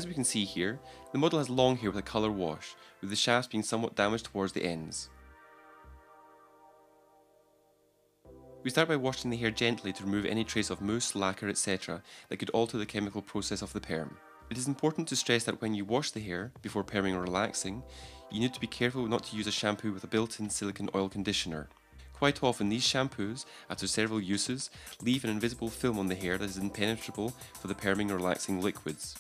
As we can see here, the model has long hair with a colour wash, with the shafts being somewhat damaged towards the ends. We start by washing the hair gently to remove any trace of mousse, lacquer, etc. that could alter the chemical process of the perm. It is important to stress that when you wash the hair before perming or relaxing, you need to be careful not to use a shampoo with a built-in silicone oil conditioner. Quite often these shampoos, after several uses, leave an invisible film on the hair that is impenetrable for the perming or relaxing liquids.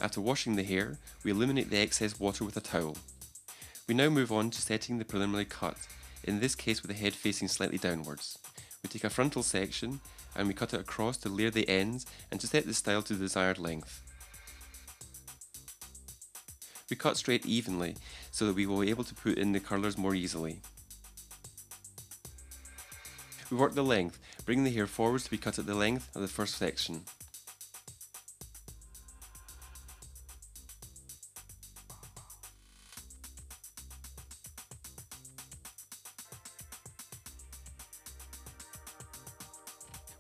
After washing the hair, we eliminate the excess water with a towel. We now move on to setting the preliminary cut, in this case with the head facing slightly downwards. We take a frontal section and we cut it across to layer the ends and to set the style to the desired length. We cut straight evenly so that we will be able to put in the curlers more easily. We work the length, bringing the hair forwards to be cut at the length of the first section.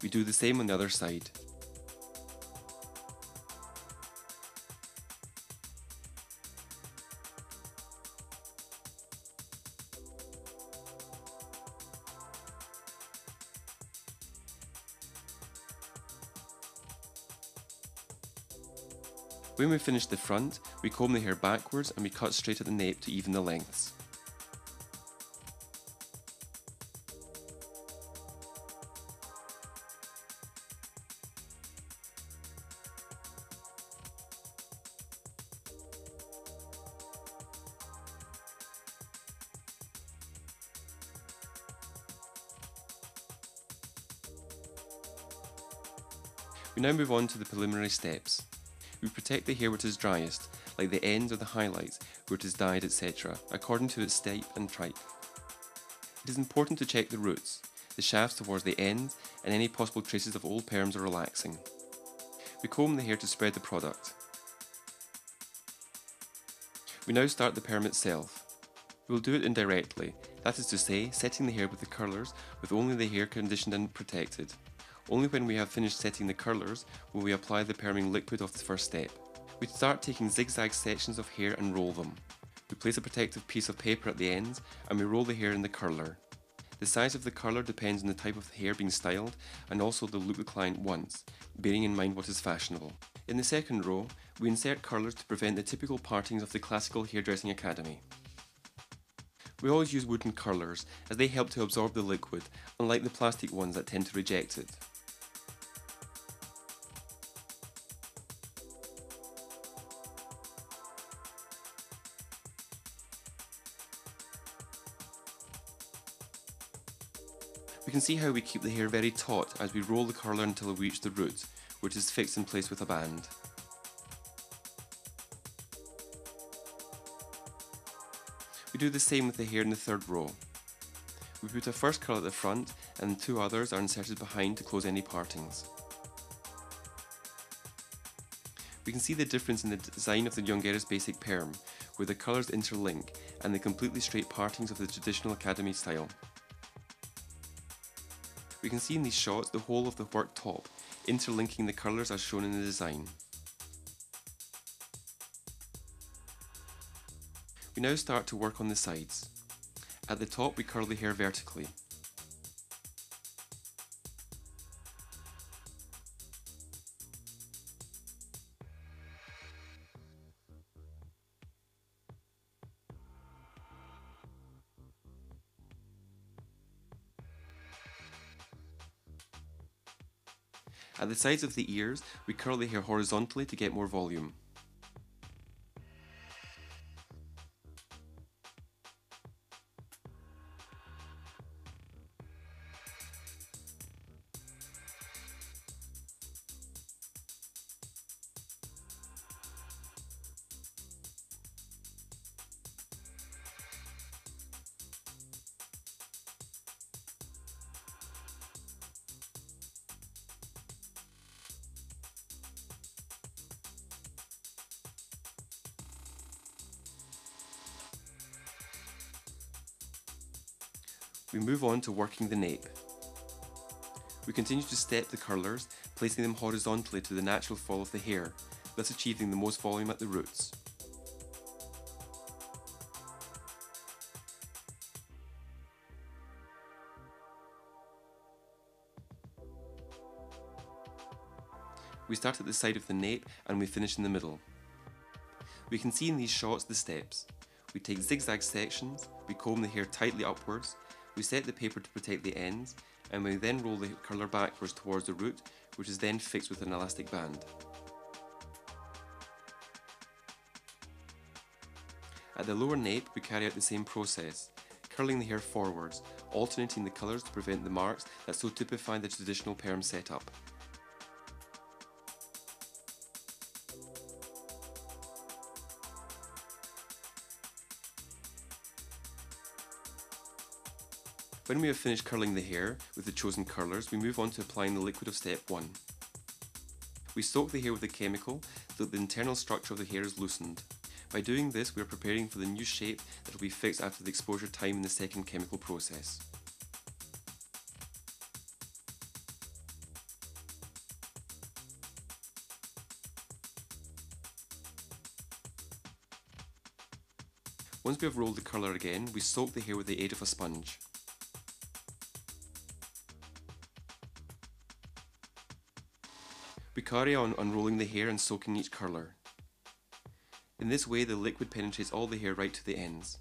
We do the same on the other side. When we finish the front, we comb the hair backwards and we cut straight at the nape to even the lengths. We now move on to the preliminary steps. We protect the hair where it is driest, like the ends or the highlights where it is dyed, etc., according to its type and type. It is important to check the roots, the shafts towards the ends, and any possible traces of old perms or relaxing. We comb the hair to spread the product. We now start the perm itself. We will do it indirectly, that is to say, setting the hair with the curlers with only the hair conditioned and protected. Only when we have finished setting the curlers will we apply the perming liquid of the first step. We start taking zigzag sections of hair and roll them. We place a protective piece of paper at the ends and we roll the hair in the curler. The size of the curler depends on the type of hair being styled and also the look the client wants, bearing in mind what is fashionable. In the second row, we insert curlers to prevent the typical partings of the classical hairdressing academy. We always use wooden curlers as they help to absorb the liquid, unlike the plastic ones that tend to reject it. We can see how we keep the hair very taut as we roll the curler until we reach the root, which is fixed in place with a band. We do the same with the hair in the third row. We put a first curl at the front and two others are inserted behind to close any partings. We can see the difference in the design of the Llongueras basic perm, where the colours interlink and the completely straight partings of the traditional academy style. We can see in these shots the whole of the work top, interlinking the colours as shown in the design. We now start to work on the sides. At the top we curl the hair vertically. At the sides of the ears, we curl the hair horizontally to get more volume. We move on to working the nape. We continue to step the curlers, placing them horizontally to the natural fall of the hair, thus achieving the most volume at the roots. We start at the side of the nape and we finish in the middle. We can see in these shots the steps. We take zigzag sections, we comb the hair tightly upwards, we set the paper to protect the ends, and we then roll the curler backwards towards the root, which is then fixed with an elastic band. At the lower nape, we carry out the same process, curling the hair forwards, alternating the colours to prevent the marks that so typify the traditional perm setup. When we have finished curling the hair with the chosen curlers, we move on to applying the liquid of step 1. We soak the hair with a chemical so that the internal structure of the hair is loosened. By doing this, we are preparing for the new shape that will be fixed after the exposure time in the second chemical process. Once we have rolled the curler again, we soak the hair with the aid of a sponge. We carry on unrolling the hair and soaking each curler. In this way, the liquid penetrates all the hair right to the ends.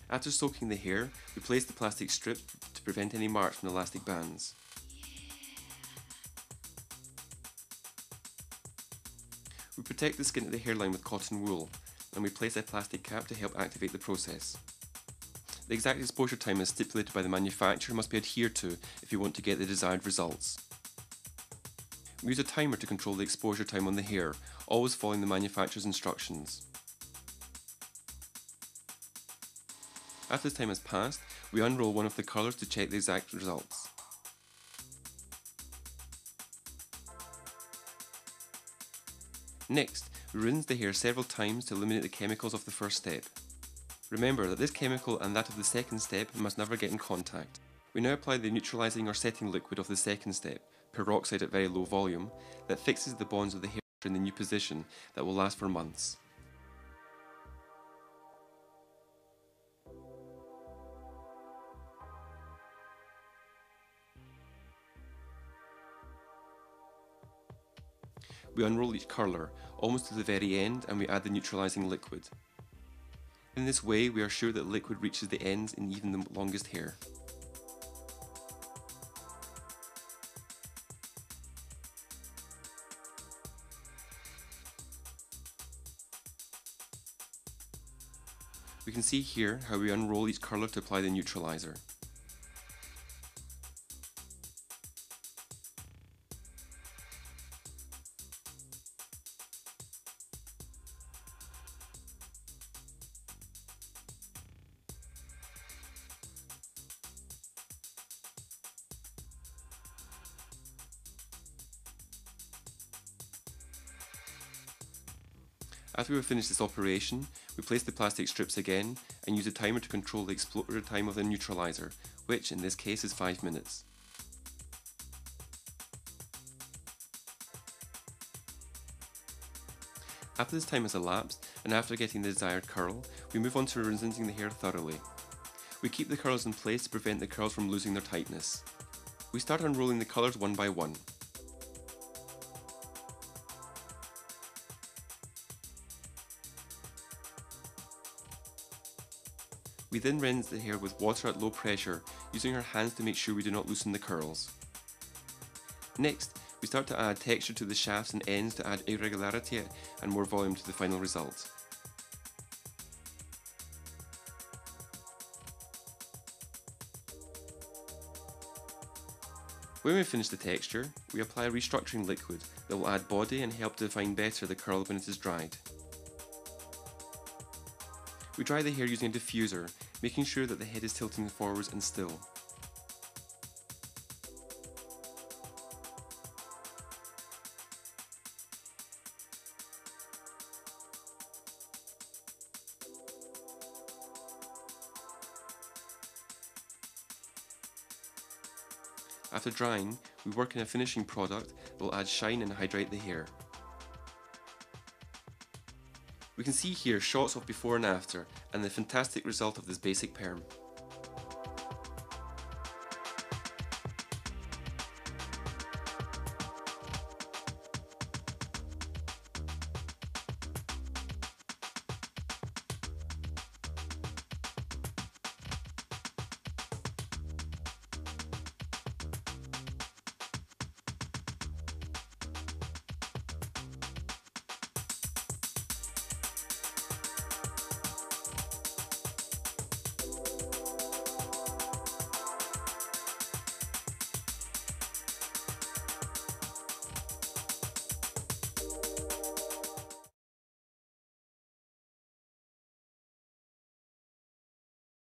After soaking the hair, we place the plastic strip to prevent any marks from the elastic bands. We protect the skin of the hairline with cotton wool, and we place a plastic cap to help activate the process. The exact exposure time as stipulated by the manufacturer must be adhered to if you want to get the desired results. We use a timer to control the exposure time on the hair, always following the manufacturer's instructions. After this time has passed, we unroll one of the colours to check the exact results. Next, we rinse the hair several times to eliminate the chemicals of the first step. Remember that this chemical and that of the second step must never get in contact. We now apply the neutralising or setting liquid of the second step, peroxide at very low volume, that fixes the bonds of the hair in the new position that will last for months. We unroll each curler, almost to the very end, and we add the neutralising liquid. In this way, we are sure that liquid reaches the ends in even the longest hair. We can see here how we unroll each curler to apply the neutraliser. After we have finished this operation, we place the plastic strips again and use a timer to control the exposure time of the neutraliser, which in this case is 5 minutes. After this time has elapsed, and after getting the desired curl, we move on to rinsing the hair thoroughly. We keep the curls in place to prevent the curls from losing their tightness. We start unrolling the colours one by one. We then rinse the hair with water at low pressure, using our hands to make sure we do not loosen the curls. Next, we start to add texture to the shafts and ends to add irregularity and more volume to the final result. When we finish the texture, we apply a restructuring liquid that will add body and help define better the curl when it is dried. We dry the hair using a diffuser, making sure that the head is tilting forwards and still. After drying, we work in a finishing product that will add shine and hydrate the hair. We can see here shots of before and after, and the fantastic result of this basic perm.